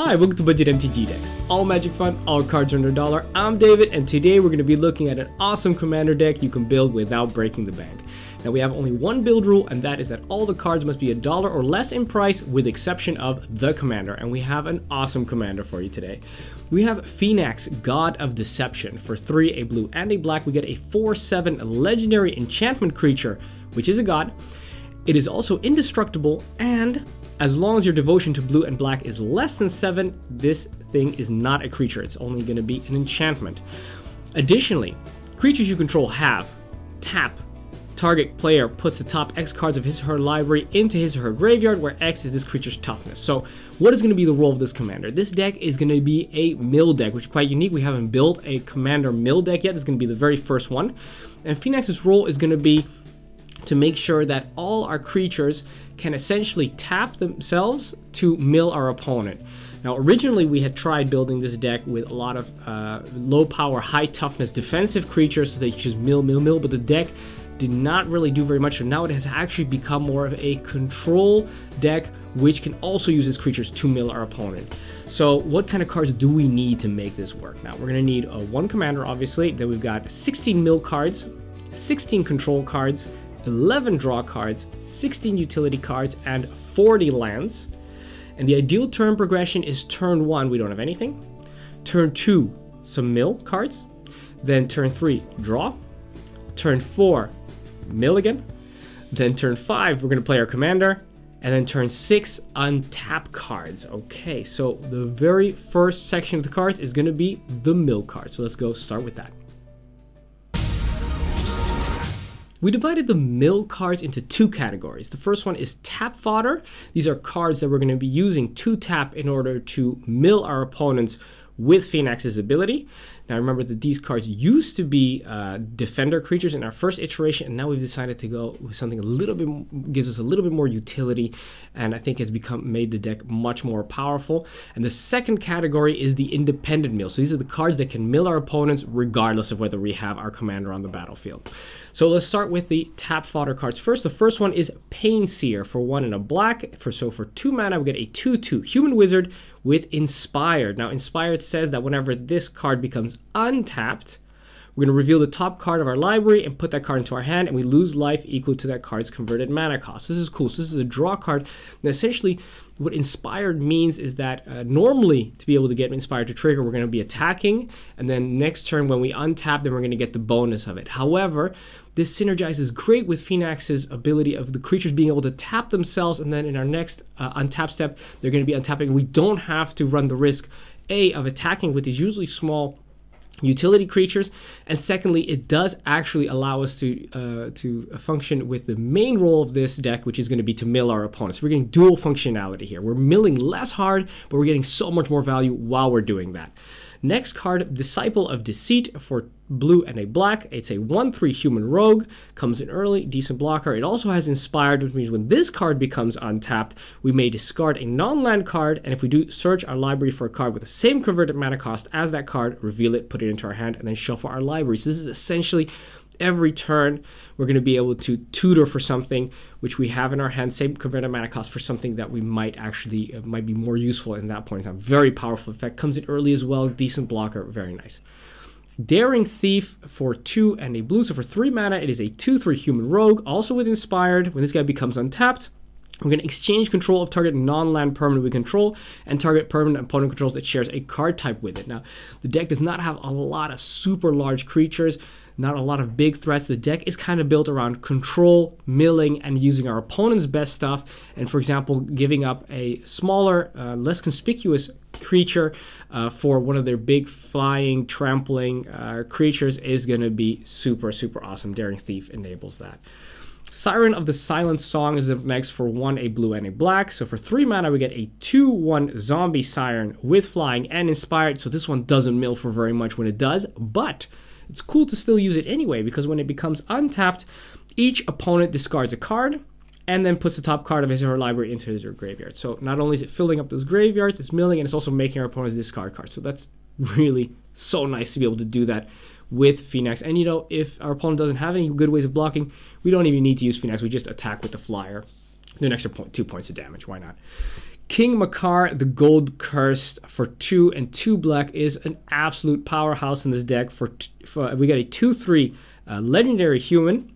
Hi, welcome to Budget MTG Decks. All magic fun, all cards under $1. I'm David, and today we're going to be looking at an awesome commander deck you can build without breaking the bank. Now we have only one build rule, and that is that all the cards must be $1 or less in price with the exception of the commander, and we have an awesome commander for you today. We have Phenax, God of Deception. For 3, a blue and a black, we get a 4/7 legendary enchantment creature, which is a god. It is also indestructible, and as long as your devotion to blue and black is less than 7, this thing is not a creature. It's only going to be an enchantment. Additionally, creatures you control have tap. Target player puts the top X cards of his or her library into his or her graveyard, where X is this creature's toughness. So what is going to be the role of this commander? This deck is going to be a mill deck, which is quite unique. We haven't built a commander mill deck yet. This is going to be the very first one. And Phenax's role is going to be to make sure that all our creatures can essentially tap themselves to mill our opponent. Now, originally we had tried building this deck with a lot of low power, high toughness defensive creatures so they could just mill, but the deck did not really do very much. So now it has actually become more of a control deck, which can also use its creatures to mill our opponent. So what kind of cards do we need to make this work? Now, we're going to need one commander, obviously. Then we've got 16 mill cards, 16 control cards, 11 draw cards, 16 utility cards, and 40 lands. And the ideal turn progression is turn 1, we don't have anything. Turn 2, some mill cards. Then turn 3, draw. Turn 4, mill again. Then turn 5, we're going to play our commander. And then turn 6, untap cards. Okay, so the very first section of the cards is going to be the mill cards. So let's go start with that. We divided the mill cards into 2 categories. The first one is tap fodder. These are cards that we're going to be using to tap in order to mill our opponents with Phenax's ability. Now remember that these cards used to be defender creatures in our first iteration, and now we've decided to go with something a little bit, gives us a little bit more utility, and I think has made the deck much more powerful. And the second category is the independent mill. So these are the cards that can mill our opponents regardless of whether we have our commander on the battlefield. So let's start with the tap fodder cards first. The first one is Pain Seer for 1 and a black. For 2 mana, we get a 2/2 human wizard with Inspired. Now, Inspired says that whenever this card becomes untapped, we're going to reveal the top card of our library and put that card into our hand, and we lose life equal to that card's converted mana cost. So this is cool. So this is a draw card. And essentially, what Inspired means is that normally, to be able to get Inspired to trigger, we're going to be attacking, and then next turn when we untap, then we're going to get the bonus of it. However, this synergizes great with Phenax's ability of the creatures being able to tap themselves, and then in our next untap step, they're going to be untapping. We don't have to run the risk, A, of attacking with these usually small utility creatures, and secondly, it does actually allow us to function with the main role of this deck, which is going to be to mill our opponents. We're getting dual functionality here. We're milling less hard, but we're getting so much more value while we're doing that. Next card, Disciple of Deceit for blue and a black. It's a 1/3 human rogue, comes in early, decent blocker. It also has Inspired, which means when this card becomes untapped, we may discard a non-land card, and if we do search our library for a card with the same converted mana cost as that card, reveal it, put it into our hand, and then shuffle our library. So this is essentially every turn we're going to be able to tutor for something which we have in our hand, same converted mana cost, for something that we might actually might be more useful in that point in time. Very powerful effect, comes in early as well, decent blocker, very nice. Daring Thief for 2 and a blue. So for 3 mana, it is a 2/3 human rogue, also with Inspired. When this guy becomes untapped, we're going to exchange control of target non-land permanent we control and target permanent opponent controls that shares a card type with it. Now, the deck does not have a lot of super large creatures, not a lot of big threats. The deck is kind of built around control, milling, and using our opponent's best stuff. And for example, giving up a smaller, less conspicuous creature for one of their big flying, trampling creatures is going to be super, super awesome. Daring Thief enables that. Siren of the Silent Song is up next for 1, a blue and a black. So for 3 mana, we get a 2/1 zombie siren with flying and Inspired. So this one doesn't mill for very much when it does, but it's cool to still use it anyway, because when it becomes untapped, each opponent discards a card and then puts the top card of his or her library into his or her graveyard. So not only is it filling up those graveyards, it's milling, and it's also making our opponents discard cards. So that's really so nice to be able to do that with Phenax. And you know, if our opponent doesn't have any good ways of blocking, we don't even need to use Phenax. We just attack with the flyer. Do an extra 2 points of damage. Why not? King Makar, the Gold Cursed, for 2 and 2 black is an absolute powerhouse in this deck. We got a 2/3 legendary human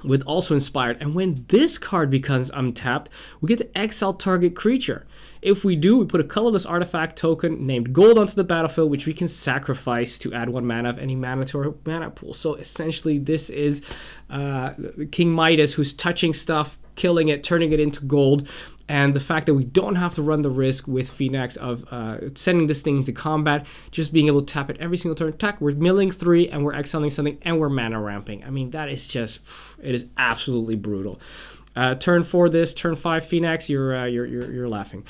with also inspired, and when this card becomes untapped, we get to exile target creature. If we do, we put a colorless artifact token named Gold onto the battlefield, which we can sacrifice to add 1 mana of any mana to our mana pool. So essentially, this is King Midas, who's touching stuff, killing it, turning it into gold. And the fact that we don't have to run the risk with Phenax of sending this thing into combat, just being able to tap it every single turn attack. We're milling 3 and we're exiling something and we're mana ramping. I mean, that is just, it is absolutely brutal. Turn 4 this, turn 5 Phenax, you're laughing.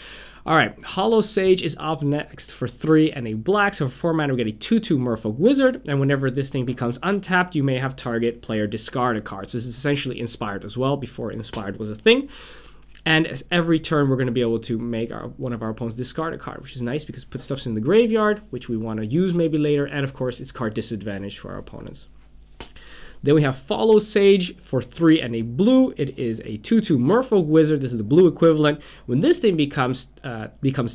All right, Hollow Sage is up next for 3 and a black. So for 4 mana, we get a 2/2 Merfolk Wizard. And whenever this thing becomes untapped, you may have target player discard a card. So this is essentially inspired as well, before inspired was a thing. And as every turn, we're going to be able to make one of our opponents discard a card, which is nice because it puts stuff in the graveyard, which we want to use maybe later. And of course, it's card disadvantage for our opponents. Then we have Follow Sage for 3 and a blue. It is a 2/2 Merfolk Wizard. This is the blue equivalent. When this thing becomes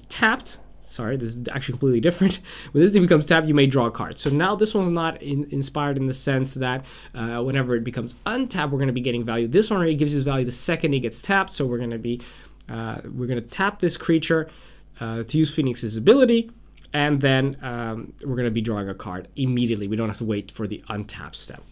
tapped, sorry, this is actually completely different. When this thing becomes tapped, you may draw a card. So now this one's not inspired in the sense that whenever it becomes untapped, we're going to be getting value. This one already gives us value the second it gets tapped. So we're going to tap this creature to use Phoenix's ability, and then we're going to be drawing a card immediately. We don't have to wait for the untap step.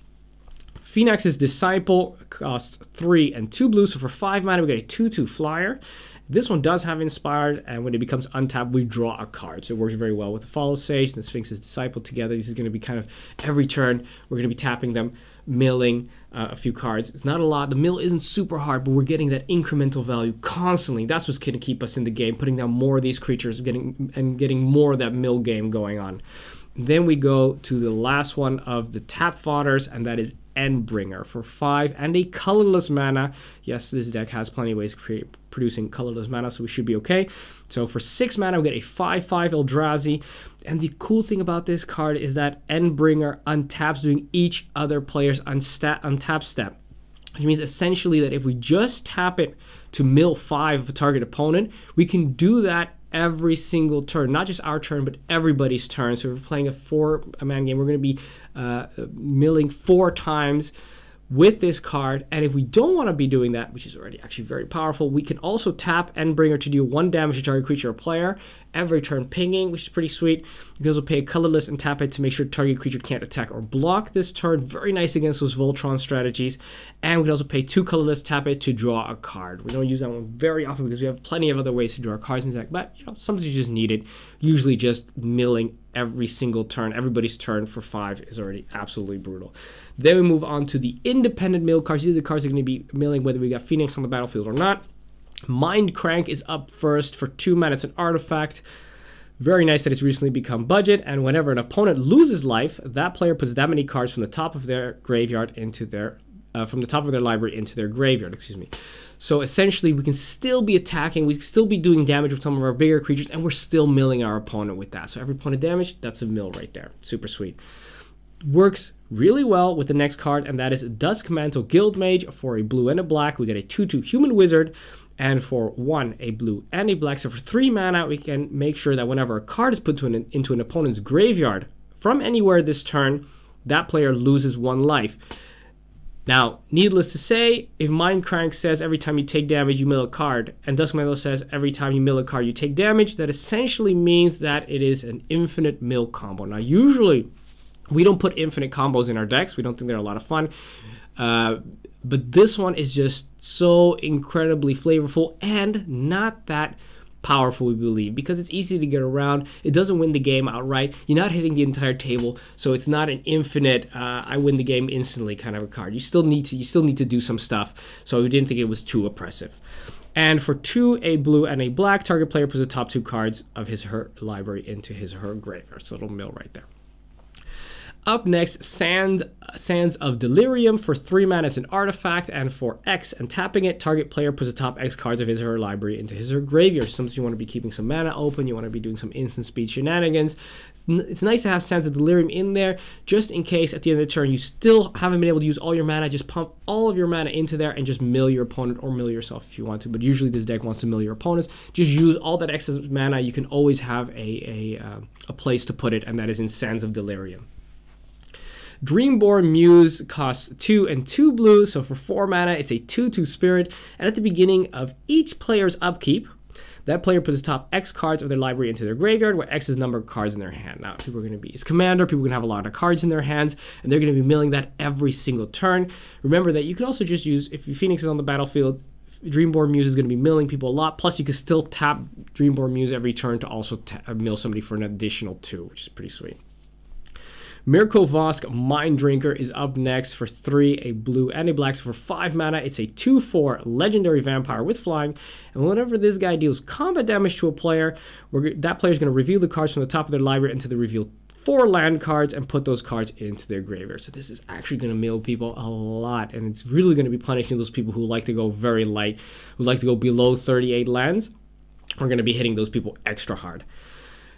Phenax's Disciple costs 3 and 2 blue. So for 5 mana, we get a 2/2 flyer. This one does have inspired, and when it becomes untapped, we draw a card. So it works very well with the Follow Sage and the Sphinx's Disciple together. This is going to be kind of every turn, we're going to be tapping them, milling a few cards. It's not a lot. The mill isn't super hard, but we're getting that incremental value constantly. That's what's going to keep us in the game, putting down more of these creatures, getting more of that mill game going on. Then we go to the last one of the tap fodders, and that is Endbringer for 5 and a colorless mana. Yes, this deck has plenty of ways of producing colorless mana, so we should be okay. So for 6 mana, we get a 5/5 Eldrazi. And the cool thing about this card is that Endbringer untaps during each other player's untap step. Which means essentially that if we just tap it to mill 5 of a target opponent, we can do that every single turn, not just our turn, but everybody's turn. So if we're playing a 4-man game, we're going to be milling 4 times with this card. And if we don't want to be doing that, which is already actually very powerful, we can also tap Endbringer to deal 1 damage to target creature or player every turn, pinging, which is pretty sweet. You can also pay a colorless and tap it to make sure target creature can't attack or block this turn. Very nice against those Voltron strategies. And we can also pay 2 colorless, tap it to draw a card. We don't use that one very often because we have plenty of other ways to draw cards in the deck, but you know, sometimes you just need it. Usually just milling every single turn, everybody's turn for 5 is already absolutely brutal. Then we move on to the independent mill cards. These are the cards that are going to be milling whether we got Phenax on the battlefield or not. Mind Crank is up first for 2 mana. It's an artifact. Very nice that it's recently become budget, and whenever an opponent loses life, that player puts that many cards from the top of their graveyard into their from the top of their library into their graveyard, excuse me. So essentially, we can still be attacking, we can still be doing damage with some of our bigger creatures, and we're still milling our opponent with that. So every point of damage, that's a mill right there. Super sweet. Works really well with the next card, and that is Dusk Mantle Guildmage for a blue and a black. We get a 2/2 human wizard, and for 1, a blue and a black. So for 3 mana, we can make sure that whenever a card is put into an opponent's graveyard from anywhere this turn, that player loses 1 life. Now, needless to say, if Mind Crank says every time you take damage, you mill a card, and Dusk Mantle says every time you mill a card, you take damage, that essentially means that it is an infinite mill combo. Now, usually, we don't put infinite combos in our decks. We don't think they're a lot of fun. But this one is just so incredibly flavorful and not that powerful, we believe, because it's easy to get around. It doesn't win the game outright. You're not hitting the entire table, so it's not an infinite I win the game instantly kind of a card. You still need to do some stuff. So we didn't think it was too oppressive. And for 2, a blue and a black, target player puts the top 2 cards of his or her library into his or her graveyard. So it'll mill right there. Up next, Sands of Delirium. For 3 mana, it's an artifact, and for X and tapping it, target player puts the top X cards of his or her library into his or her graveyard. Sometimes you want to be keeping some mana open, you want to be doing some instant speed shenanigans. It's nice to have Sands of Delirium in there, just in case at the end of the turn you still haven't been able to use all your mana. Just pump all of your mana into there and just mill your opponent, or mill yourself if you want to, but usually this deck wants to mill your opponents. Just use all that excess mana. You can always have a place to put it, and that is in Sands of Delirium. Dreamborn Muse costs 2 and 2 blue, so for 4 mana, it's a 2/2 spirit, and at the beginning of each player's upkeep, that player puts the top X cards of their library into their graveyard, where X is the number of cards in their hand. Now, people are going to be his commander, people are going to have a lot of cards in their hands, and they're going to be milling that every single turn. Remember that you can also just use, if Phenax is on the battlefield, Dreamborn Muse is going to be milling people a lot, plus you can still tap Dreamborn Muse every turn to also mill somebody for an additional 2, which is pretty sweet. Mirko Vosk, Mind Drinker, is up next for 3, a blue and a black. So for 5 mana, it's a 2/4 legendary vampire with flying. And whenever this guy deals combat damage to a player, that player is going to reveal the cards from the top of their library into the reveal 4 land cards and put those cards into their graveyard. So this is actually going to mill people a lot, and it's really going to be punishing those people who like to go very light, who like to go below 38 lands. We're going to be hitting those people extra hard.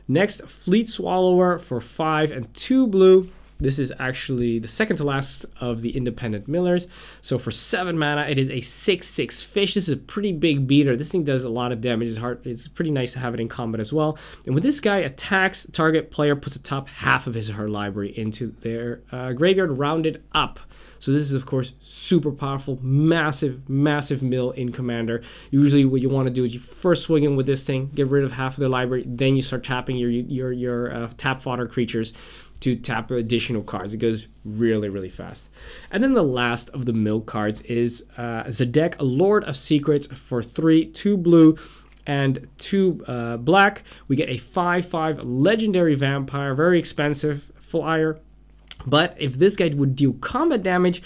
Next, Fleet Swallower for 5 and 2 blue. This is actually the second to last of the independent millers. So for 7 mana, it is a 6/6 fish. This is a pretty big beater. This thing does a lot of damage. It's pretty nice to have it in combat as well. And when this guy attacks, target player puts the top half of his or her library into their graveyard, rounded up. So this is, of course, super powerful, massive, massive mill in Commander. Usually what you want to do is you first swing in with this thing, get rid of half of the library, then you start tapping your tap fodder creatures to tap additional cards. It goes really, really fast. And then the last of the mill cards is Zedek, Lord of Secrets, for 3, 2 blue, and 2 black. We get a 5/5 legendary vampire, very expensive flyer. But if this guy would deal combat damage,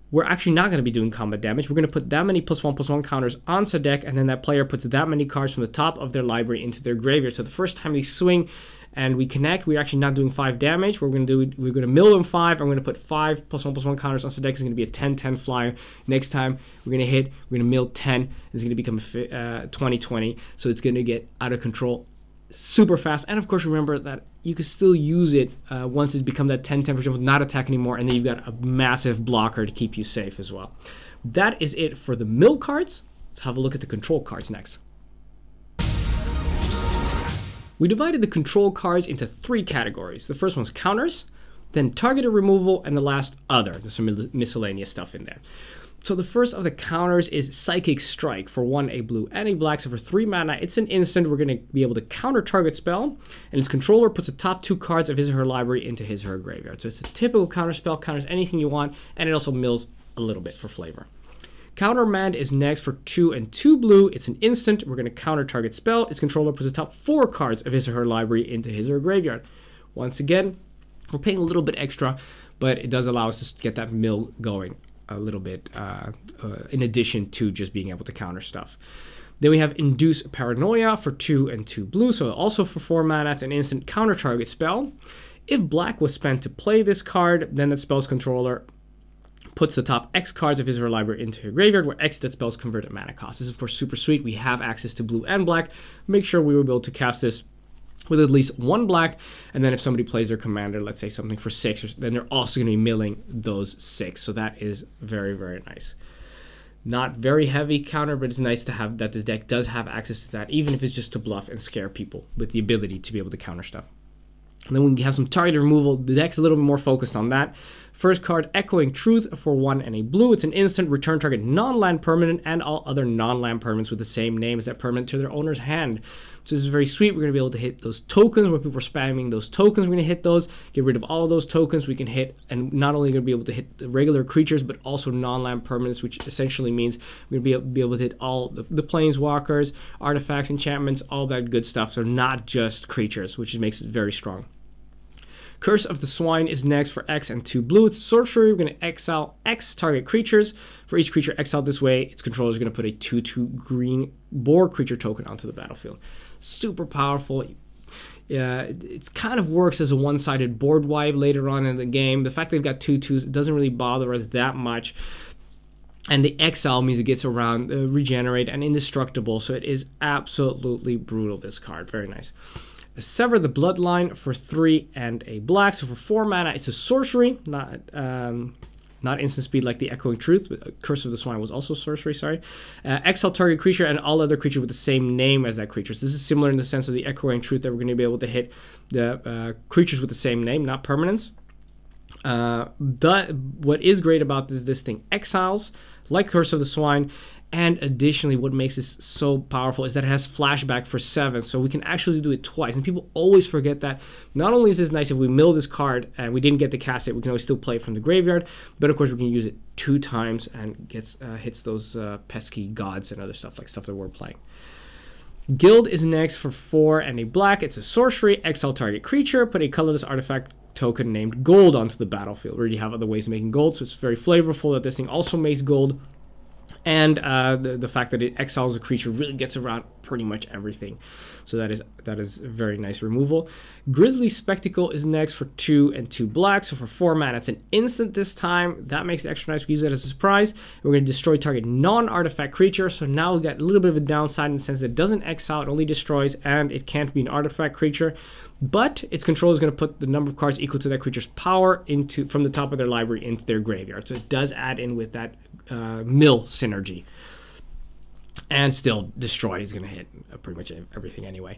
we're actually not going to be doing combat damage. We're going to put that many +1/+1 counters on Zedek, and then that player puts that many cards from the top of their library into their graveyard. So the first time we swing and we connect, we're actually not doing 5 damage. We're going to mill them 5. I'm going to put 5 +1/+1 counters on Zedek. It's going to be a 10/10 flyer. Next time we're going to hit, we're going to mill 10. It's going to become 20/20. So it's going to get out of control super fast. And of course, remember that you can still use it once it's become that 10/10, for example, not attack anymore, and then you've got a massive blocker to keep you safe as well. That is it for the mill cards. Let's have a look at the control cards next. We divided the control cards into 3 categories. The first one's counters, then targeted removal, and the last other. There's some miscellaneous stuff in there. So the first of the counters is Psychic Strike for 1, a blue and a black. So for 3 mana, it's an instant. We're going to be able to counter target spell, and its controller puts the top 2 cards of his or her library into his or her graveyard. So it's a typical counter spell, counters anything you want, and it also mills a little bit for flavor. Countermand is next for 2 and 2 blue. It's an instant. We're going to counter target spell. Its controller puts the top 4 cards of his or her library into his or her graveyard. Once again, we're paying a little bit extra, but it does allow us to get that mill going a little bit in addition to just being able to counter stuff. Then we have Induce Paranoia for 2 and 2 blue, so also for 4 mana, it's an instant counter target spell. If black was spent to play this card, then that spell's controller puts the top X cards of his or her library into your graveyard, where X that spell's converted mana cost. This is, of course, super sweet. We have access to blue and black. Make sure we will be able to cast this with at least 1 black, and then if somebody plays their commander, let's say something for 6, then they're also going to be milling those 6. So that is very, very nice. Not very heavy counter, but it's nice to have that this deck does have access to that, even if it's just to bluff and scare people with the ability to be able to counter stuff. And then we have some target removal. The deck's a little bit more focused on that. First card, Echoing Truth for 1 and a blue. It's an instant. Return target non-land permanent and all other non-land permanents with the same name as that permanent to their owner's hand. So this is very sweet. We're going to be able to hit those tokens where people are spamming those tokens. We're going to hit those, get rid of all of those tokens. We can hit, and not only going to be able to hit the regular creatures, but also non-land permanents, which essentially means we're going to be able to hit all the planeswalkers, artifacts, enchantments, all that good stuff. So not just creatures, which makes it very strong. Curse of the Swine is next for X and 2 blue. It's sorcery. We're going to exile X target creatures. For each creature exiled this way, its controller is going to put a 2/2 green boar creature token onto the battlefield. Super powerful. it kind of works as a one-sided board wipe later on in the game. The fact they've got 2/2s, it doesn't really bother us that much. And the exile means it gets around, regenerate, and indestructible. So it is absolutely brutal, this card. Very nice. Sever the Bloodline for 3 and a black. So for 4 mana, it's a sorcery, not instant speed like the Echoing Truth, but Curse of the Swine was also sorcery, sorry. Exile target creature and all other creatures with the same name as that creature. So this is similar in the sense of the Echoing Truth, that we're going to be able to hit the creatures with the same name, not permanents. What is great about this thing exiles, like Curse of the Swine, and additionally what makes this so powerful is that it has flashback for 7, so we can actually do it twice, and people always forget that. Not only is this nice if we mill this card and we didn't get to cast it, we can always still play it from the graveyard, but of course we can use it 2 times and hits those pesky gods and other stuff, like stuff that we're playing. Guild is next for 4 and a black. It's a sorcery, exile target creature, put a colorless artifact token named gold onto the battlefield. We already have other ways of making gold, so it's very flavorful that this thing also makes gold. And the fact that it exiles a creature really gets around pretty much everything. So that is a very nice removal. Grisly Spectacle is next for 2 and 2 black. So for 4 mana, it's an instant this time. That makes it extra nice. We use that as a surprise. We're going to destroy target non-artifact creature. So now we got a little bit of a downside in the sense that it doesn't exile, it only destroys, and it can't be an artifact creature. But its control is going to put the number of cards equal to that creature's power from the top of their library into their graveyard. So it does add in with that mill synergy. And still, destroy is going to hit pretty much everything anyway.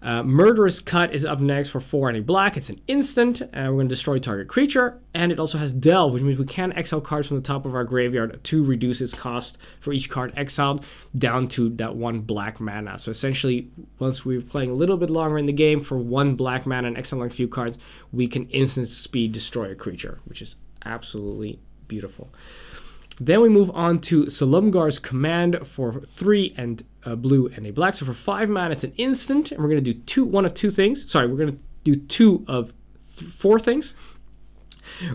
Murderous Cut is up next for 4 and a black. It's an instant, and we're going to destroy target creature. And it also has Delve, which means we can exile cards from the top of our graveyard to reduce its cost for each card exiled down to that 1 black mana. So essentially, once we're playing a little bit longer in the game, for 1 black mana and exiling a few cards, we can instant speed destroy a creature, which is absolutely beautiful. Then we move on to Salumgar's Command for 3 and a blue and a black. So for 5 mana, it's an instant, and we're going to do one of 2 things. Sorry, we're going to do 2 of 4 things.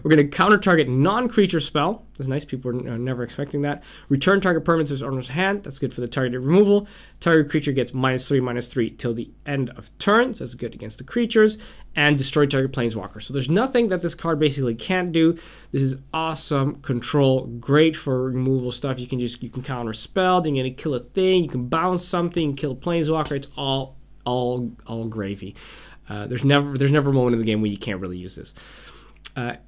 We're going to counter target non-creature spell. That's nice. People are never expecting that. Return target permanent to its owner's hand. That's good for the targeted removal. Target creature gets -3/-3 till the end of turn. So that's good against the creatures. And destroy target planeswalker. So there's nothing that this card basically can't do. This is awesome control. Great for removal stuff. You can counter spell. Then you're going to kill a thing. You can bounce something. You can kill a planeswalker. It's all gravy. There's never a moment in the game where you can't really use this.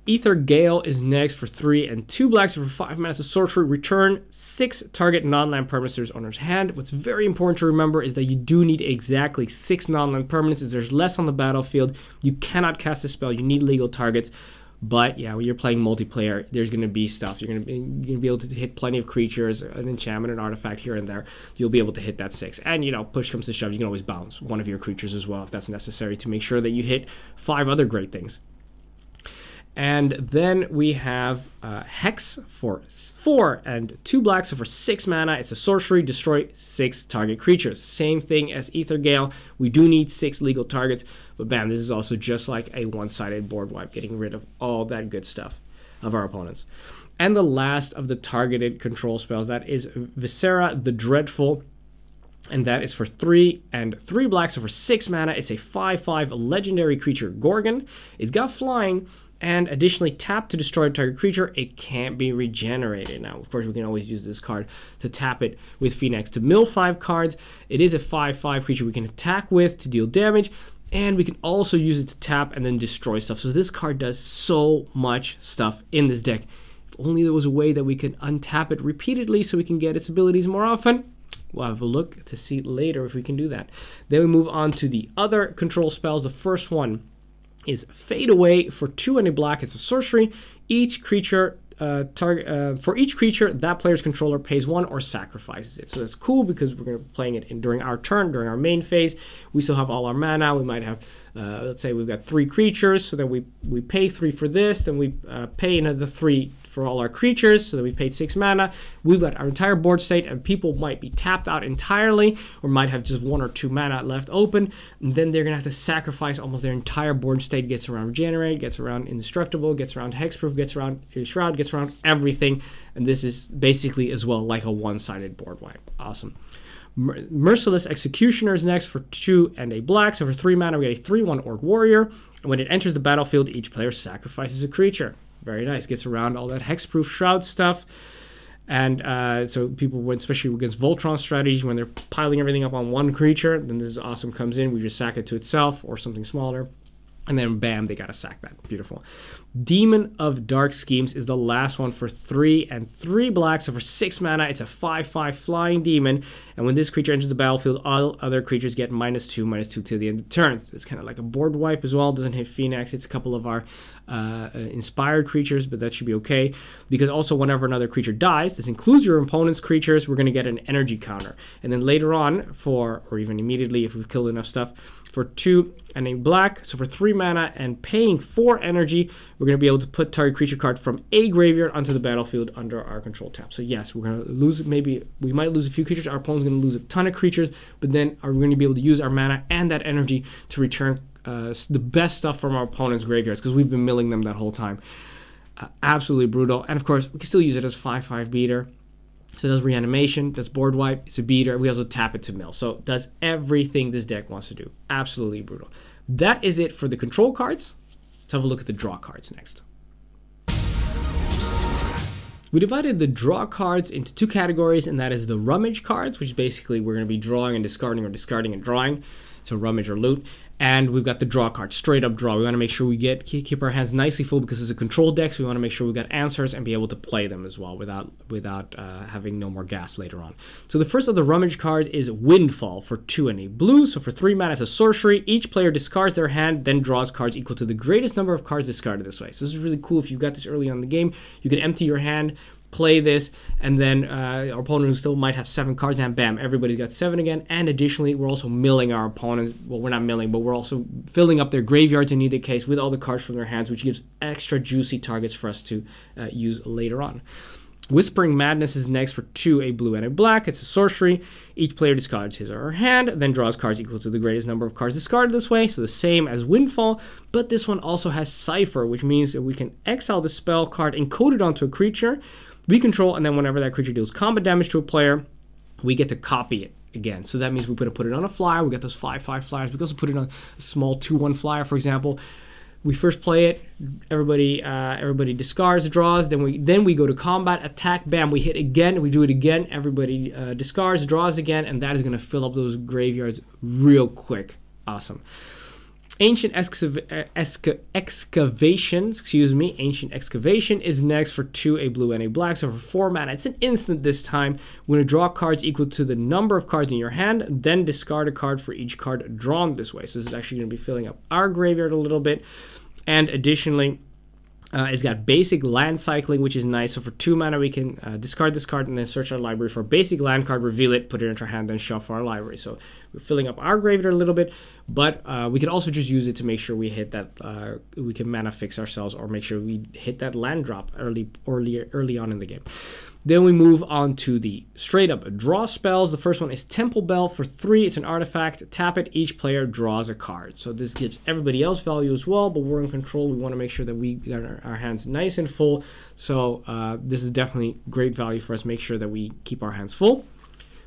Ether Gale is next for 3 and 2 blacks. For 5 mana, it's a sorcery. Return 6 target non-land permanents to its owner's hand. What's very important to remember is that you do need exactly 6 non-land permanents. As there's less on the battlefield, you cannot cast a spell. You need legal targets. But yeah, when you're playing multiplayer, there's going to be stuff. You're going to be able to hit plenty of creatures, an enchantment, an artifact here and there. You'll be able to hit that 6. And, you know, push comes to shove, you can always bounce one of your creatures as well if that's necessary to make sure that you hit 5 other great things. And then we have Hex for 4 and 2 blacks. So for 6 mana, it's a sorcery. Destroy 6 target creatures. Same thing as Ether Gale. We do need 6 legal targets. But bam, this is also just like a one-sided board wipe, getting rid of all that good stuff of our opponents. And the last of the targeted control spells, that is Viscera the Dreadful. And that is for 3 and 3 blacks. So for 6 mana, it's a 5/5 legendary creature, Gorgon. It's got flying. And additionally, tap to destroy a target creature. It can't be regenerated. Now, of course, we can always use this card to tap it with Phenax to mill 5 cards. It is a 5/5 creature we can attack with to deal damage. And we can also use it to tap and then destroy stuff. So this card does so much stuff in this deck. If only there was a way that we could untap it repeatedly so we can get its abilities more often. We'll have a look to see later if we can do that. Then we move on to the other control spells. The first one is Fade Away for 2 and a black. It's a sorcery. Each creature for each creature, that player's controller pays 1 or sacrifices it. So that's cool because we're going to be playing it during our turn, during our main phase. We still have all our mana. We might have, let's say we've got 3 creatures, so then we pay 3 for this, then we pay another 3 for all our creatures, so that we've paid 6 mana. We've got our entire board state, and people might be tapped out entirely, or might have just 1 or 2 mana left open, and then they're going to have to sacrifice almost their entire board state. Gets around Regenerate, gets around Indestructible, gets around Hexproof, gets around Shroud, gets around everything, and this is basically as well like a one-sided board wipe. Awesome. Merciless Executioner is next for 2 and a black. So for 3 mana, we get a 3/1 Orc Warrior. And when it enters the battlefield, each player sacrifices a creature. Very nice. Gets around all that Hexproof Shroud stuff. And so people, especially against Voltron strategies, when they're piling everything up on one creature, then this is awesome. Comes in, we just sack it to itself or something smaller. And then bam, they gotta sack that. Beautiful. Demon of Dark Schemes is the last one for 3 and 3 black. So for 6 mana, it's a 5/5 flying demon. And when this creature enters the battlefield, all other creatures get -2/-2 till the end of the turn. It's kind of like a board wipe as well. Doesn't hit Phenax. It's a couple of our inspired creatures, but that should be okay. Because also whenever another creature dies, this includes your opponent's creatures, we're gonna get an energy counter. And then later on, or even immediately if we've killed enough stuff, for 2 and a black, so for 3 mana and paying 4 energy, we're going to be able to put target creature card from a graveyard onto the battlefield under our control tab. So yes, we're going to lose, maybe we might lose a few creatures, our opponent's going to lose a ton of creatures, but then we're going to be able to use our mana and that energy to return the best stuff from our opponent's graveyards, because we've been milling them that whole time. Absolutely brutal. And of course, we can still use it as 5/5 beater. So it does reanimation, does board wipe, it's a beater. We also tap it to mill. So it does everything this deck wants to do. Absolutely brutal. That is it for the control cards. Let's have a look at the draw cards next. We divided the draw cards into 2 categories, and that is the rummage cards, which basically we're going to be drawing and discarding, or discarding and drawing. So rummage or loot. And we've got the draw card, straight up draw. We want to make sure we keep our hands nicely full, because it's a control deck, so we want to make sure we got answers and be able to play them as well without having no more gas later on. So the first of the rummage cards is Windfall for 2 and a blue. So for 3 mana, it's a sorcery. Each player discards their hand, then draws cards equal to the greatest number of cards discarded this way. So this is really cool. If you got this early on in the game, you can empty your hand, play this, and then our opponent who still might have 7 cards, and bam, everybody's got 7 again. And additionally, we're also milling our opponents. Well, we're not milling, but we're also filling up their graveyards in either case with all the cards from their hands, which gives extra juicy targets for us to use later on. Whispering Madness is next for 2, a blue and a black. It's a sorcery. Each player discards his or her hand, then draws cards equal to the greatest number of cards discarded this way. So the same as Windfall, but this one also has Cipher, which means that we can exile the spell card encoded onto a creature we control, and then whenever that creature deals combat damage to a player, we get to copy it again. So that means we put it on a flyer. We get those 5/5 flyers. We can also put it on a small 2/1 flyer, for example. We first play it, everybody discards, draws, then we go to combat, attack, bam, we hit again, we do it again, everybody discards, draws again, and that is going to fill up those graveyards real quick. Awesome. Ancient Excavation is next for 2, a blue and a black. So for 4 mana, it's an instant this time. We're going to draw cards equal to the number of cards in your hand, then discard a card for each card drawn this way. So this is actually going to be filling up our graveyard a little bit. And additionally, it's got basic land cycling, which is nice. So for 2 mana, we can discard this card and then search our library for a basic land card, reveal it, put it into our hand, then shuffle our library. So we're filling up our graveyard a little bit, but we can also just use it to make sure we hit that, we can mana fix ourselves, or make sure we hit that land drop early on in the game. Then we move on to the straight up draw spells. The first one is Temple Bell for 3. It's an artifact. Tap it. Each player draws a card. So this gives everybody else value as well, but we're in control. We want to make sure that we get our hands nice and full. So this is definitely great value for us. Make sure that we keep our hands full.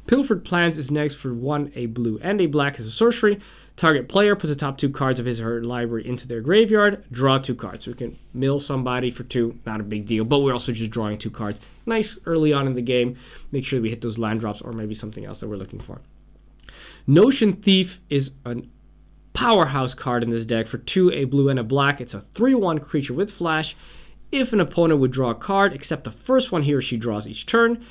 Pilfered Plans is next for 1, a blue and a black. As a sorcery. Target player puts the top 2 cards of his or her library into their graveyard, draw 2 cards. So we can mill somebody for 2, not a big deal, but we're also just drawing 2 cards. Nice early on in the game. Make sure we hit those land drops, or maybe something else that we're looking for. Notion Thief is a powerhouse card in this deck for 2, a blue and a black. It's a 3/1 creature with flash. If an opponent would draw a card, except the first one he or she draws each turn,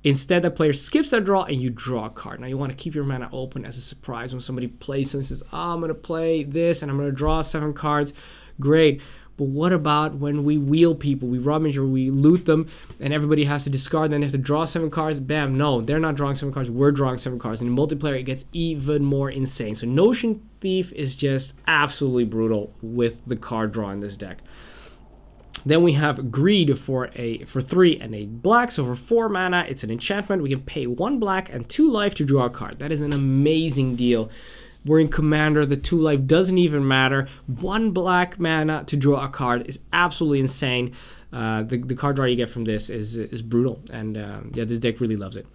instead, the player skips that draw and you draw a card. Now, you want to keep your mana open as a surprise when somebody plays and says, oh, I'm going to play this and I'm going to draw 7 cards. Great. But what about when we wheel people, we rummage or we loot them, and everybody has to discard, then they have to draw 7 cards? Bam, no, they're not drawing 7 cards, we're drawing 7 cards. And in multiplayer, it gets even more insane. So Notion Thief is just absolutely brutal with the card draw in this deck. Then we have Greed for 3 and a black. So for 4 mana, it's an enchantment. We can pay 1 black and 2 life to draw a card. That is an amazing deal. We're in Commander. The 2 life doesn't even matter. 1 black mana to draw a card is absolutely insane. The card draw you get from this is brutal. And yeah, this deck really loves it.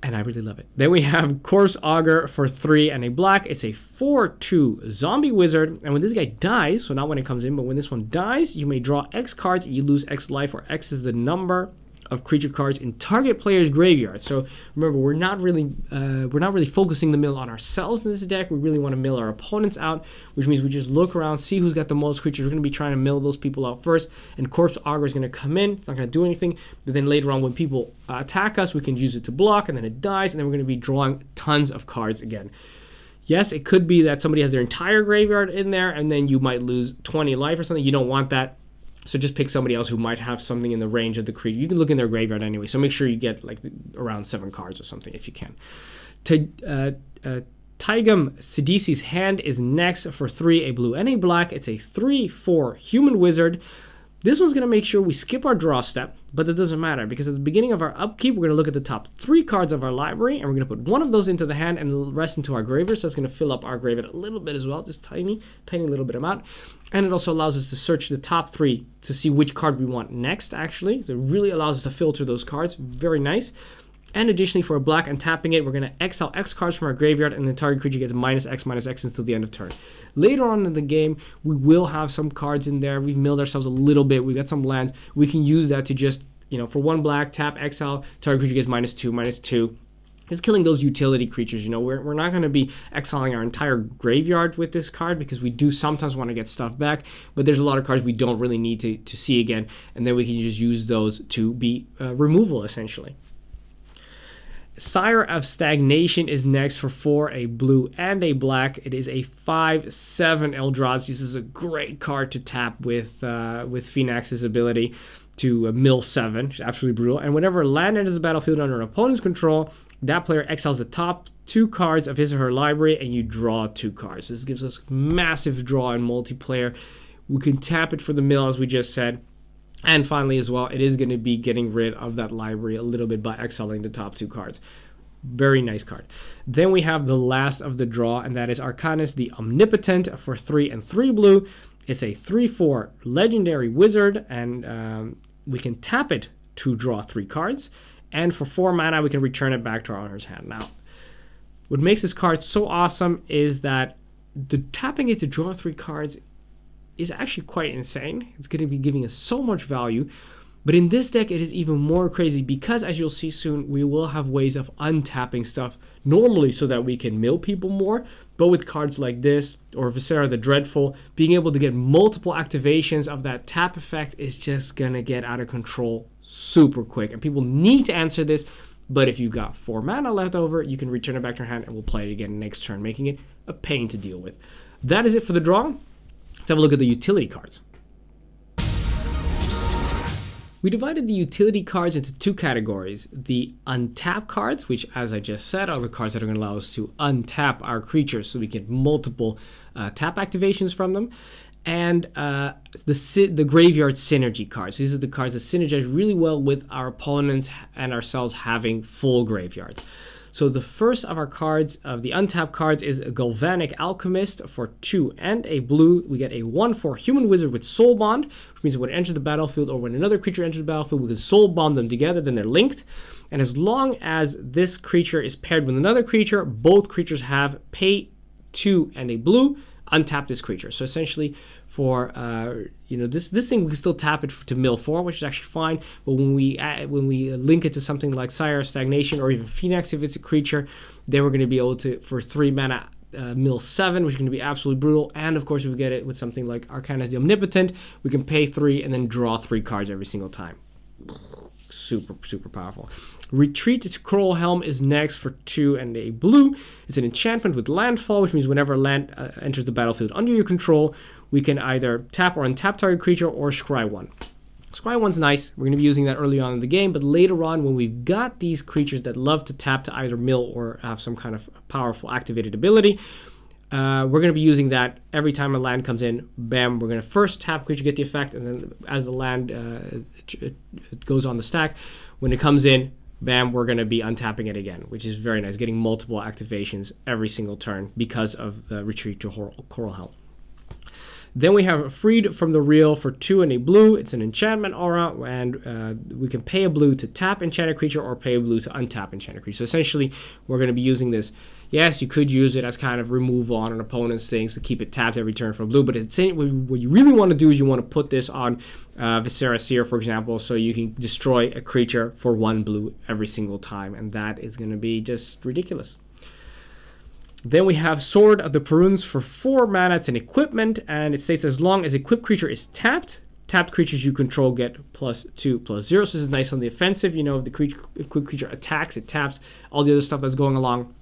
And I really love it. Then we have Corpse Augur for 3 and a black. It's a 4/2 zombie wizard. And when this guy dies, so not when it comes in, but when this one dies, you may draw X cards. You lose X life, or X is the number of creature cards in target player's graveyard. So remember, we're not really focusing the mill on ourselves in this deck. We really want to mill our opponents out, which means we just look around, see who's got the most creatures. We're going to be trying to mill those people out first, and Corpse Augur is going to come in. It's not going to do anything, but then later on when people attack us, we can use it to block, and then it dies, and then we're going to be drawing tons of cards again. Yes, it could be that somebody has their entire graveyard in there, and then you might lose 20 life or something. You don't want that. So just pick somebody else who might have something in the range of the creature. You can look in their graveyard anyway, so make sure you get like around 7 cards or something if you can. Taigam Sidisi's Hand is next for 3, a blue and a black. It's a 3/4 human wizard. This one's going to make sure we skip our draw step, but that doesn't matter because at the beginning of our upkeep, we're going to look at the top 3 cards of our library, and we're going to put one of those into the hand and the rest into our graveyard. So that's going to fill up our graveyard a little bit as well, just tiny little bit amount. And it also allows us to search the top 3 to see which card we want next, actually. So it really allows us to filter those cards. Very nice. And additionally, for a black and tapping it, we're going to exile X cards from our graveyard, and the target creature gets -X until the end of turn. Later on in the game, we will have some cards in there. We've milled ourselves a little bit. We've got some lands. We can use that to just, you know, for 1 black, tap, exile, target creature gets -2/2. It's killing those utility creatures. You know, we're not going to be exiling our entire graveyard with this card because we do sometimes want to get stuff back, but there's a lot of cards we don't really need to see again, and then we can just use those to be removal, essentially. Sire of Stagnation is next for 4, a blue and a black. It is a 5/7 Eldrazi. This is a great card to tap with Phenax's ability to mill 7. It's absolutely brutal. And whenever a land enters the battlefield under an opponent's control, that player exiles the top 2 cards of his or her library, and you draw 2 cards. This gives us massive draw in multiplayer. We can tap it for the mill, as we just said. And finally, as well, it is going to be getting rid of that library a little bit by exiling the top 2 cards. Very nice card. Then we have the last of the draw, and that is Arcanus the Omnipotent for 3 and 3 blue. It's a 3/4 legendary wizard, and we can tap it to draw 3 cards. And for 4 mana, we can return it back to our owner's hand. Now, what makes this card so awesome is that the tapping it to draw 3 cards is actually quite insane. It's going to be giving us so much value. But in this deck, it is even more crazy because, as you'll see soon, we will have ways of untapping stuff normally so that we can mill people more. But with cards like this, or Viscera the Dreadful, being able to get multiple activations of that tap effect is just going to get out of control super quick. And people need to answer this. But if you got 4 mana left over, you can return it back to your hand and we'll play it again next turn, making it a pain to deal with. That is it for the draw. Let's have a look at the utility cards. We divided the utility cards into 2 categories. The untap cards, which, as I just said, are the cards that are going to allow us to untap our creatures so we get multiple tap activations from them. And the graveyard synergy cards. These are the cards that synergize really well with our opponents and ourselves having full graveyards. So the first of our cards, of the untapped cards, is a Galvanic Alchemist for 2 and a blue. We get a 1/4 human wizard with Soul Bond, which means when it enters the battlefield or when another creature enters the battlefield, we can Soul Bond them together, then they're linked. And as long as this creature is paired with another creature, both creatures have pay 2 and a blue, untap this creature. So essentially, for this thing, we can still tap it to mill 4, which is actually fine. But when we link it to something like Sire of Stagnation or even Phenax, if it's a creature, then we're going to be able to, for 3 mana, mill 7, which is going to be absolutely brutal. And of course, if we get it with something like Arcanus the Omnipotent, we can pay 3 and then draw 3 cards every single time. Super powerful. Retreat to Coral Helm is next for 2 and a blue. It's an enchantment with landfall, which means whenever land enters the battlefield under your control, we can either tap or untap target creature or scry 1. Scry 1's nice. We're going to be using that early on in the game, but later on, when we've got these creatures that love to tap to either mill or have some kind of powerful activated ability, we're going to be using that every time a land comes in. Bam, we're going to first tap creature, get the effect, and then as the land it goes on the stack, when it comes in, bam, we're going to be untapping it again, which is very nice, getting multiple activations every single turn because of the Retreat to Coral Helm. Then we have Freed from the Real for 2 and a blue. It's an enchantment aura, and we can pay a blue to tap enchanted creature or pay a blue to untap enchanted creature. So essentially, we're going to be using this. Yes, you could use it as kind of removal on an opponent's things to keep it tapped every turn for blue, but what you really want to do is you want to put this on Viscera Seer, for example, so you can destroy a creature for 1 blue every single time, and that is going to be just ridiculous. Then we have Sword of the Prunes for 4 mana. It's an equipment, and it states as long as equipped creature is tapped, tapped creatures you control get +2/+0. So this is nice on the offensive. You know, if the equipped creature attacks, it taps. All the other stuff that's going along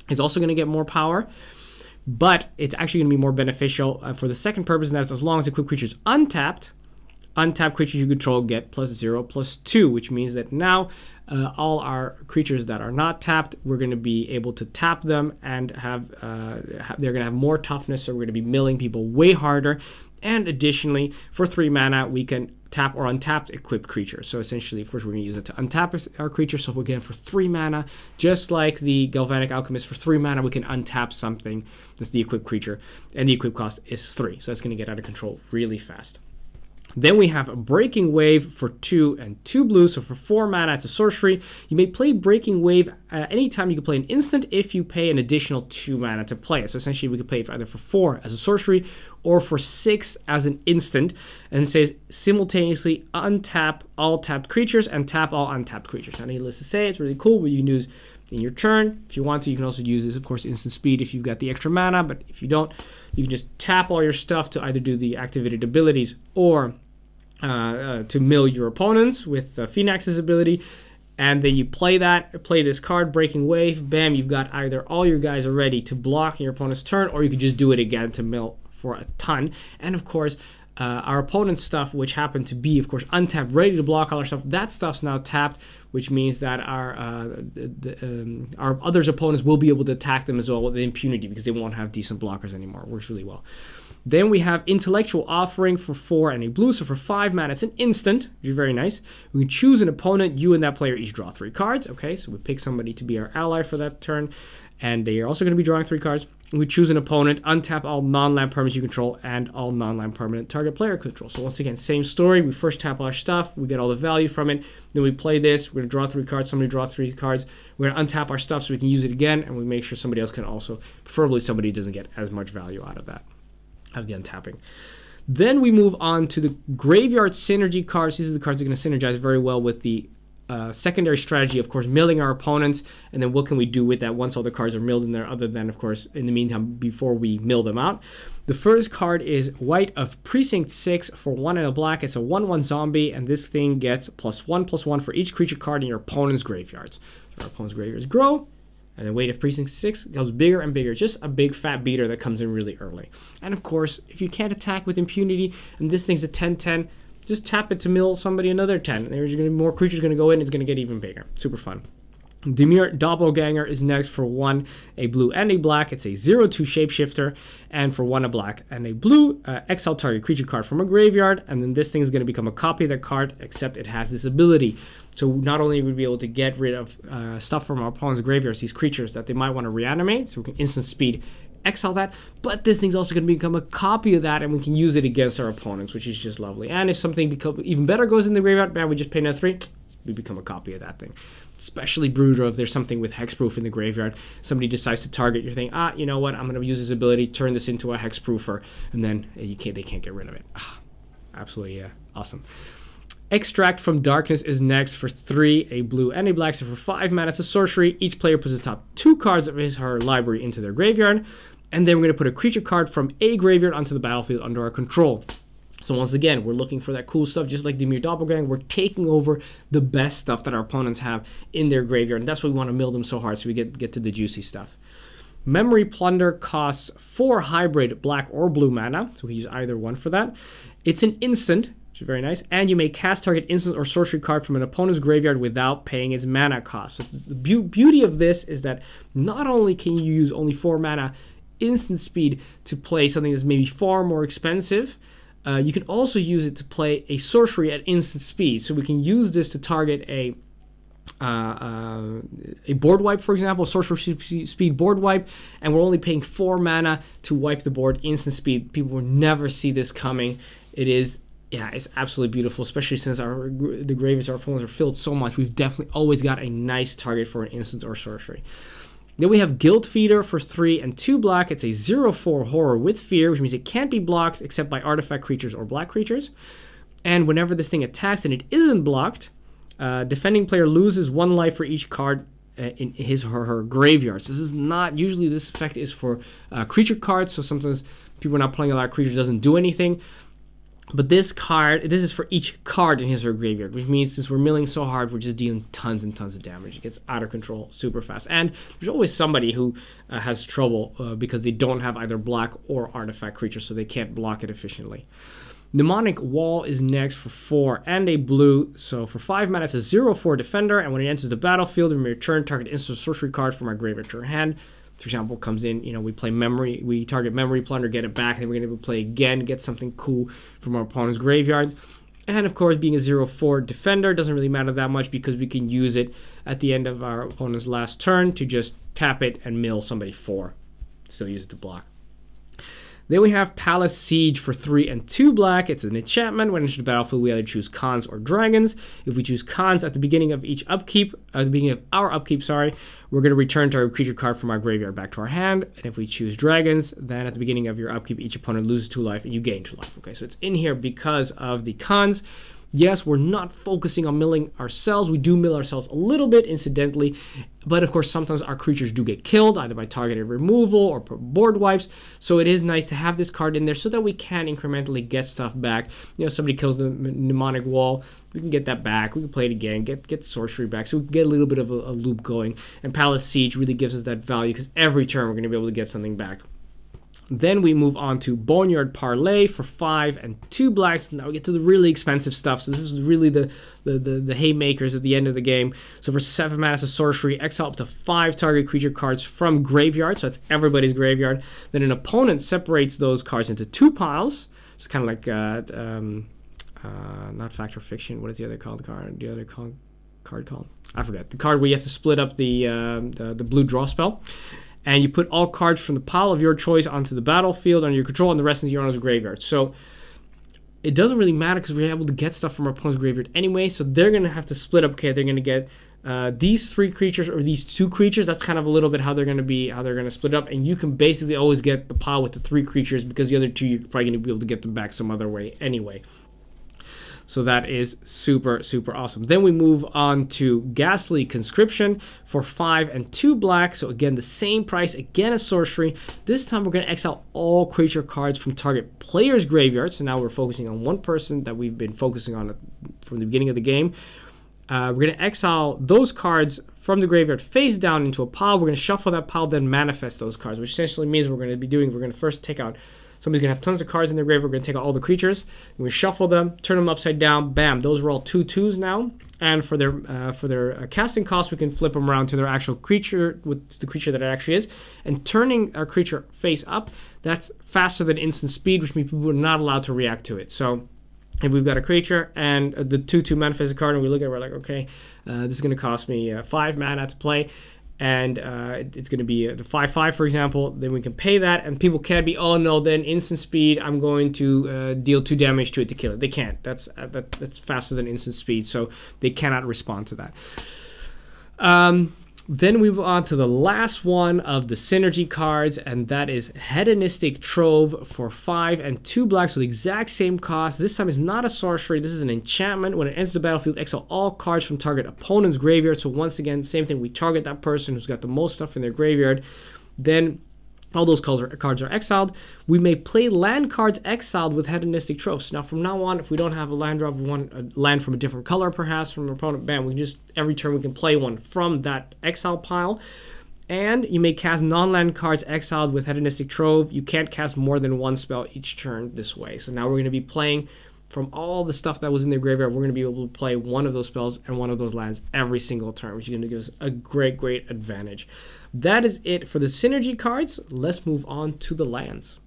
is also going to get more power. But it's actually going to be more beneficial for the second purpose, and that's as long as equipped creature is untapped, untapped creatures you control get +0/+2, which means that now all our creatures that are not tapped, we're going to be able to tap them and they're going to have more toughness, so we're going to be milling people way harder. And additionally, for 3 mana, we can tap or untap equipped creatures. So essentially, of course, we're going to use it to untap our creature. So again, for 3 mana, just like the Galvanic Alchemist, for 3 mana, we can untap something with the equipped creature, and the equipped cost is 3. So that's going to get out of control really fast. Then we have a Breaking Wave for 2 and 2 blue. So for 4 mana, it's a sorcery. You may play Breaking Wave anytime. You can play an instant if you pay an additional 2 mana to play it. So essentially, we could play it either for 4 as a sorcery or for 6 as an instant. And it says simultaneously untap all tapped creatures and tap all untapped creatures. Now, needless to say, it's really cool. You can use in your turn. If you want to, you can also use this, of course, instant speed if you've got the extra mana. But if you don't, you can just tap all your stuff to either do the activated abilities or to mill your opponents with Phenax's ability, and then you play this card, Breaking Wave, bam, you've got either all your guys are ready to block your opponent's turn, or you could just do it again to mill for a ton. And of course, our opponent's stuff, which happened to be, of course, untapped, ready to block all our stuff, that stuff's now tapped, which means that our others' opponents will be able to attack them as well with impunity because they won't have decent blockers anymore. It works really well. Then we have Intellectual Offering for 4 and a blue. So for 5 mana, it's an instant, which is very nice. We can choose an opponent. You and that player each draw 3 cards. Okay, so we pick somebody to be our ally for that turn, and they are also going to be drawing 3 cards. We choose an opponent, untap all non-land permanents you control and all non-land permanent target player control. So once again, same story. We first tap our stuff. We get all the value from it. Then we play this. We're going to draw 3 cards. Somebody draws 3 cards. We're going to untap our stuff so we can use it again, and we make sure somebody else can also, preferably somebody doesn't get as much value out of that. Of the untapping. Then we move on to the Graveyard Synergy cards. These are the cards that are going to synergize very well with the secondary strategy, of course, milling our opponents. And then what can we do with that once all the cards are milled in there, other than, of course, in the meantime, before we mill them out. The first card is White of Precinct 6 for 1 and a black. It's a 1/1 zombie, and this thing gets +1/+1 for each creature card in your opponent's graveyards. So our opponent's graveyards grow, and the Weight of Precinct 6 goes bigger and bigger. Just a big fat beater that comes in really early. And of course, if you can't attack with impunity, and this thing's a 10/10, just tap it to mill somebody another 10. There's going to be more creatures going to go in. It's going to get even bigger. Super fun. Damira Doppelganger is next for 1, a blue and a black. It's a 0/2 shapeshifter, and for 1, a black and a blue, exile target creature card from a graveyard, and then this thing is going to become a copy of that card, except it has this ability. So not only would we be able to get rid of stuff from our opponent's graveyards, these creatures that they might want to reanimate, so we can instant speed exile that, but this thing's also going to become a copy of that, and we can use it against our opponents, which is just lovely. And if something even better goes in the graveyard, man, we just pay another 3, we become a copy of that thing. Especially brutal if there's something with hexproof in the graveyard. Somebody decides to target your thing. You know what? I'm going to use this ability, turn this into a hexproofer, and then they can't get rid of it. Absolutely, yeah, awesome. Extract from Darkness is next for 3, a blue and a black. So for 5 mana, it's a sorcery. Each player puts the top 2 cards of his or her library into their graveyard, and then we're going to put a creature card from a graveyard onto the battlefield under our control. So once again, we're looking for that cool stuff, just like Damira Doppelganger. We're taking over the best stuff that our opponents have in their graveyard, and that's why we want to mill them so hard, so we get to the juicy stuff. Memory Plunder costs 4 hybrid black or blue mana, so we use either one for that. It's an instant, which is very nice, and you may cast target instant or sorcery card from an opponent's graveyard without paying its mana cost. So the beauty of this is that not only can you use only 4 mana instant speed to play something that's maybe far more expensive, you can also use it to play a sorcery at instant speed. So we can use this to target a board wipe, for example, sorcery speed board wipe, and we're only paying 4 mana to wipe the board instant speed. People will never see this coming. It is, yeah, it's absolutely beautiful, especially since the graveyards, our opponents are filled so much. We've definitely always got a nice target for an instant or sorcery. Then we have Guild Feeder for 3 and 2 black. It's a 0/4 horror with fear, which means it can't be blocked except by artifact creatures or black creatures. And whenever this thing attacks and it isn't blocked, defending player loses 1 life for each card in his or her graveyard. So this is not, usually this effect is for creature cards, so sometimes people are not playing a lot of creatures, doesn't do anything. But this is for each card in his or her graveyard, which means since we're milling so hard, we're just dealing tons and tons of damage. It gets out of control super fast. And there's always somebody who has trouble because they don't have either black or artifact creatures, so they can't block it efficiently. Mnemonic Wall is next for 4 and a blue. So for 5 mana, it's a 0/4 defender, and when it enters the battlefield, we may return target instant sorcery card from our graveyard to our hand. For example, comes in, we play memory, we target memory plunder, get it back, and then we're going to play again, get something cool from our opponent's graveyards. And of course, being a 0/4 defender doesn't really matter that much because we can use it at the end of our opponent's last turn to just tap it and mill somebody 4. Still use it to block. Then we have Palace Siege for 3 and 2 black. It's an enchantment. When it enters the battlefield, we either choose Khans or Dragons. If we choose Khans at the beginning of each upkeep, at the beginning of our upkeep, we're going to return our creature card from our graveyard back to our hand. And if we choose Dragons, then at the beginning of your upkeep, each opponent loses 2 life and you gain 2 life. Okay, so it's in here because of the Khans. Yes, we're not focusing on milling ourselves. We do mill ourselves a little bit, incidentally. But of course, sometimes our creatures do get killed, either by targeted removal or board wipes. So it is nice to have this card in there so that we can incrementally get stuff back. Somebody kills the Mnemonic Wall, we can get that back. We can play it again, get sorcery back. So we can get a little bit of a loop going. And Palace Siege really gives us that value because every turn we're going to be able to get something back. Then we move on to Boneyard Parlay for 5 and 2 blacks. Now we get to the really expensive stuff. So this is really the haymakers at the end of the game. So for 7 mana, it's a sorcery. Exile up to 5 target creature cards from graveyard. So that's everybody's graveyard. Then an opponent separates those cards into 2 piles. So kind of like, not Fact or Fiction. What is the other card? Card called? I forget. The card where you have to split up the blue draw spell. And you put all cards from the pile of your choice onto the battlefield under your control, and the rest into your owner's graveyard. So it doesn't really matter because we're able to get stuff from our opponent's graveyard anyway. So they're going to have to split up. Okay, they're going to get these 3 creatures or these 2 creatures. That's kind of a little bit how they're going to split up. And you can basically always get the pile with the 3 creatures because the other 2 you're probably going to be able to get them back some other way anyway. So that is super, super awesome. Then we move on to Ghastly Conscription for 5 and 2 black. So again, the same price, again a sorcery. This time we're going to exile all creature cards from target player's graveyard. So now we're focusing on one person that we've been focusing on from the beginning of the game. We're going to exile those cards from the graveyard face down into a pile. We're going to shuffle that pile, then manifest those cards, which essentially means we're going to first take out. Somebody's going to have tons of cards in their graveyard. We're going to take out all the creatures. We shuffle them, turn them upside down. Bam. Those are all 2/2s now. And for their casting cost, we can flip them around to their actual creature, with the creature that it actually is. And turning our creature face up, that's faster than instant speed, which means people are not allowed to react to it. So if we've got a creature and the 2/2 manifested card, and we look at it, we're like, okay, this is going to cost me 5 mana to play. And it's going to be the 5/5, for example. Then we can pay that, and people can't be, oh no, then instant speed, I'm going to deal 2 damage to it to kill it. They can't. That's faster than instant speed, so they cannot respond to that. Then we move on to the last one of the synergy cards, and that is Hedonistic Trove for 5 and 2 blacks with the exact same cost. This time it's not a sorcery, this is an enchantment. When it enters the battlefield, exile all cards from target opponent's graveyard. So once again, same thing, we target that person who's got the most stuff in their graveyard. Then all those cards are exiled. We may play land cards exiled with Hedonistic Trove. So now from now on, if we don't have a land drop, we want a land from a different color perhaps from an opponent, bam, we can just, every turn we can play one from that exile pile. And you may cast non-land cards exiled with Hedonistic Trove. You can't cast more than 1 spell each turn this way. So now we're going to be playing from all the stuff that was in their graveyard, we're going to be able to play one of those spells and one of those lands every single turn, which is going to give us a great, great advantage. That is it for the synergy cards. Let's move on to the lands.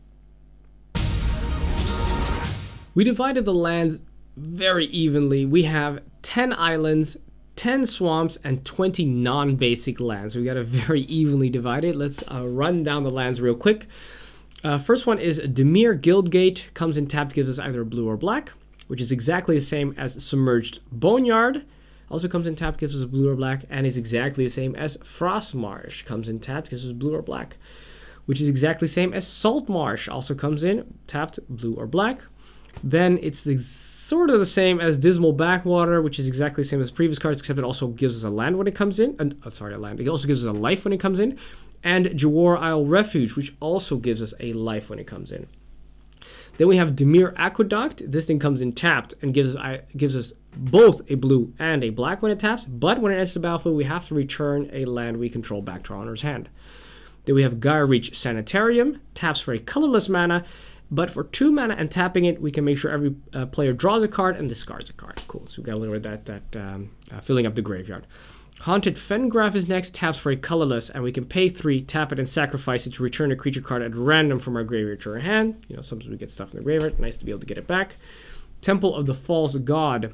We divided the lands very evenly. We have 10 islands, 10 swamps, and 20 non-basic lands. We got it very evenly divided. Let's run down the lands real quick. First one is Dimir Guildgate. Comes in tapped, gives us either blue or black, which is exactly the same as Submerged Boneyard. Also comes in tapped, gives us blue or black, and is exactly the same as Frostmarsh. Comes in tapped, gives us blue or black, which is exactly the same as Saltmarsh. Also comes in tapped, blue or black. Then it's sort of the same as Dismal Backwater, which is exactly the same as previous cards, except it also gives us a land when it comes in. Sorry, a land. It also gives us a life when it comes in. And Jawar Isle Refuge, which also gives us a life when it comes in. Then we have Dimir Aqueduct. This thing comes in tapped and gives us both a blue and a black when it taps, but when it enters the battlefield, we have to return a land we control back to our owner's hand. Then we have Gaia Reach Sanitarium. Taps for a colorless mana, but for 2 mana and tapping it, we can make sure every player draws a card and discards a card. Cool, so we got a little bit of that filling up the graveyard. Haunted Fengraf is next, taps for a colorless, and we can pay 3, tap it, and sacrifice it to return a creature card at random from our graveyard to our hand. You know, sometimes we get stuff in the graveyard, nice to be able to get it back. Temple of the False God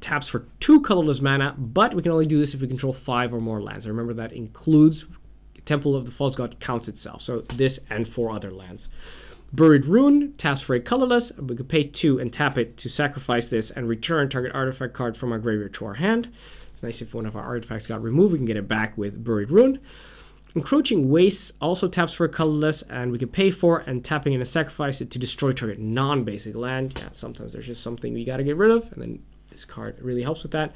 taps for 2 colorless mana, but we can only do this if we control 5 or more lands. And remember, that includes Temple of the False God counts itself, so this and 4 other lands. Buried Rune taps for a colorless, we can pay 2 and tap it to sacrifice this and return target artifact card from our graveyard to our hand. It's nice if one of our artifacts got removed, we can get it back with Buried Rune. Encroaching Wastes also taps for a colorless, and we can pay 4 and tapping in and sacrifice it to destroy target non-basic land. Yeah, sometimes there's just something we got to get rid of, and then this card really helps with that.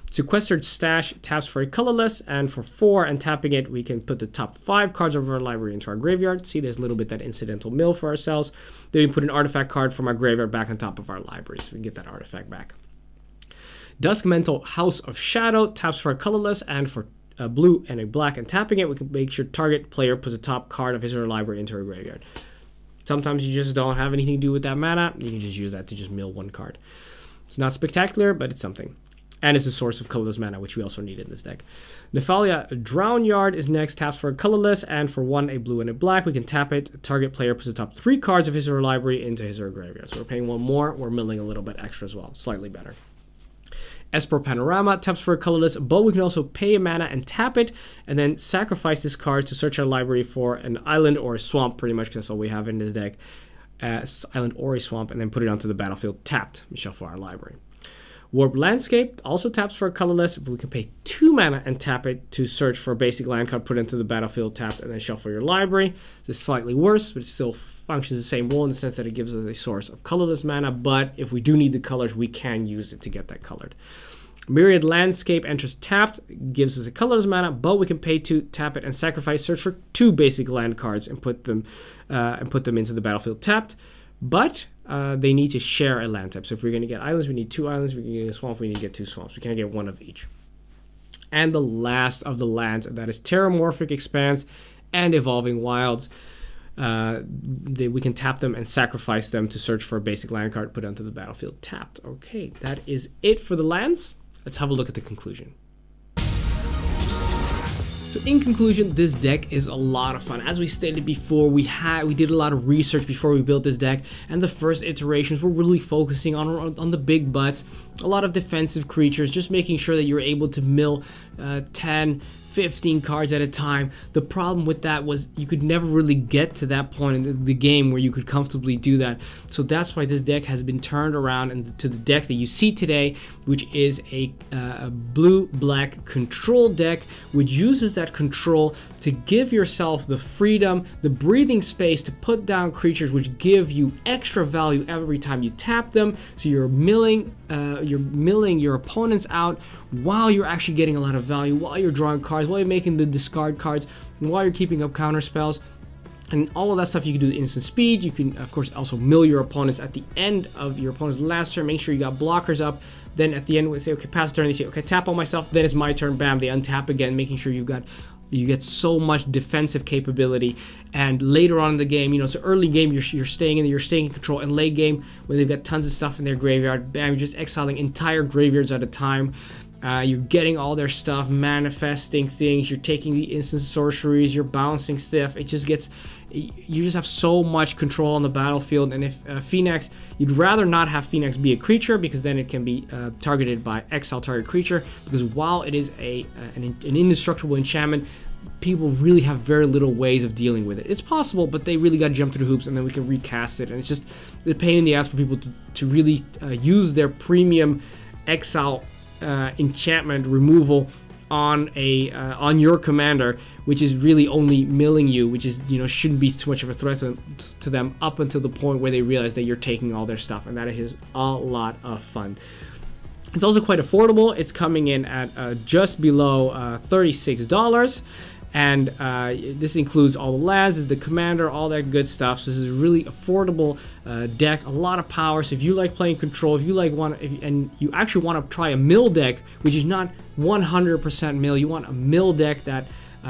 Sequestered Stash taps for a colorless, and for 4 and tapping it, we can put the top 5 cards of our library into our graveyard. See, there's a little bit that incidental mill for ourselves. Then we put an artifact card from our graveyard back on top of our library, so we can get that artifact back. Duskmantle House of Shadow taps for a colorless, and for a blue and a black and tapping it, we can make sure target player puts the top card of his or her library into her graveyard. Sometimes you just don't have anything to do with that mana, you can just use that to just mill 1 card. It's not spectacular, but it's something. And it's a source of colorless mana, which we also need in this deck. Nephalia Drownyard is next, taps for a colorless, and for 1, a blue and a black. We can tap it, target player puts the top 3 cards of his or her library into his or her graveyard. So we're paying 1 more, we're milling a little bit extra as well, slightly better. Esper Panorama taps for a colorless, but we can also pay a mana and tap it, and then sacrifice this card to search our library for an island or a swamp, pretty much, because that's all we have in this deck. Island or a swamp, and then put it onto the battlefield tapped and shuffle our library. Warp Landscape also taps for a colorless, but we can pay 2 mana and tap it to search for a basic land card, put it into the battlefield tapped, and then shuffle your library. This is slightly worse, but it still functions the same role in the sense that it gives us a source of colorless mana, but if we do need the colors, we can use it to get that colored. Myriad Landscape enters tapped, gives us a colorless mana, but we can pay 2, tap it, and sacrifice, search for 2 basic land cards and put them into the battlefield tapped. But they need to share a land type. So if we're going to get islands, we need 2 islands. If we're going to get a swamp, we need to get 2 swamps. We can't get 1 of each. And the last of the lands, that is Terramorphic Expanse and Evolving Wilds. We can tap them and sacrifice them to search for a basic land card, put onto the battlefield tapped. Okay, that is it for the lands. Let's have a look at the conclusion. So in conclusion, this deck is a lot of fun. As we stated before, we did a lot of research before we built this deck, and the first iterations were really focusing on the big butts, a lot of defensive creatures, just making sure that you're able to mill 10, 15 cards at a time. The problem with that was you could never really get to that point in the game where you could comfortably do that. So that's why this deck has been turned around into the deck that you see today, which is a blue-black control deck, which uses that control to give yourself the freedom, the breathing space to put down creatures which give you extra value every time you tap them. So you're milling your opponents out while you're actually getting a lot of value, while you're drawing cards, while you're making the discard cards, and while you're keeping up counter spells. And all of that stuff you can do at instant speed. You can, of course, also mill your opponents at the end of your opponent's last turn. Make sure you got blockers up. Then at the end, we say, okay, pass the turn. They say, okay, tap all my stuff. Then it's my turn. Bam, they untap again, making sure you've got You get so much defensive capability, and later on in the game, you know, so early game you're staying in control, and late game when they've got tons of stuff in their graveyard, bam, you're just exiling entire graveyards at a time. You're getting all their stuff, manifesting things, you're taking the instant sorceries, you're bouncing stuff. It just gets, you just have so much control on the battlefield. And if Phenax, you'd rather not have Phenax be a creature, because then it can be targeted by exile target creature, because while it is an indestructible enchantment, people really have very little ways of dealing with it. It's possible, but they really got to jump through the hoops, and then we can recast it. And it's just a pain in the ass for people to really use their premium exile enchantment removal on your commander, which is really only milling you, which is, you know, shouldn't be too much of a threat to them up until the point where they realize that you're taking all their stuff, and that is a lot of fun. It's also quite affordable. It's coming in at just below $36. And this includes all the lands, the commander, all that good stuff. So this is a really affordable deck, a lot of power. So if you like playing control, if you like and you actually want to try a mill deck, which is not 100% mill, you want a mill deck that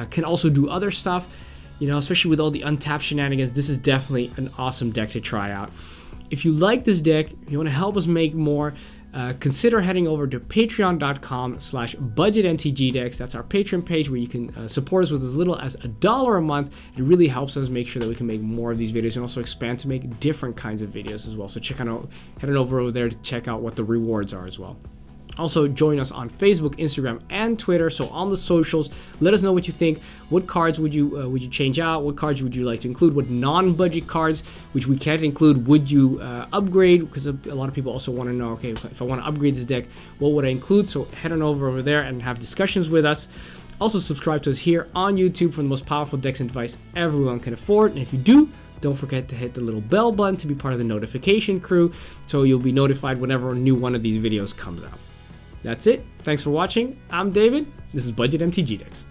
can also do other stuff, you know, especially with all the untapped shenanigans, this is definitely an awesome deck to try out. If you like this deck, if you want to help us make more, consider heading over to patreon.com/budgetmtgdecks. That's our Patreon page where you can support us with as little as $1 a month. It really helps us make sure that we can make more of these videos and also expand to make different kinds of videos as well. So head on over there to check out what the rewards are as well. Also, join us on Facebook, Instagram, and Twitter. So on the socials, let us know what you think. What cards would you change out? What cards would you like to include? What non-budget cards, which we can't include, would you upgrade? Because a lot of people also want to know, okay, if I want to upgrade this deck, what would I include? So head on over there and have discussions with us. Also, subscribe to us here on YouTube for the most powerful decks and advice everyone can afford. And if you do, don't forget to hit the little bell button to be part of the notification crew, so you'll be notified whenever a new one of these videos comes out. That's it. Thanks for watching. I'm David. This is Budget MTG Decks.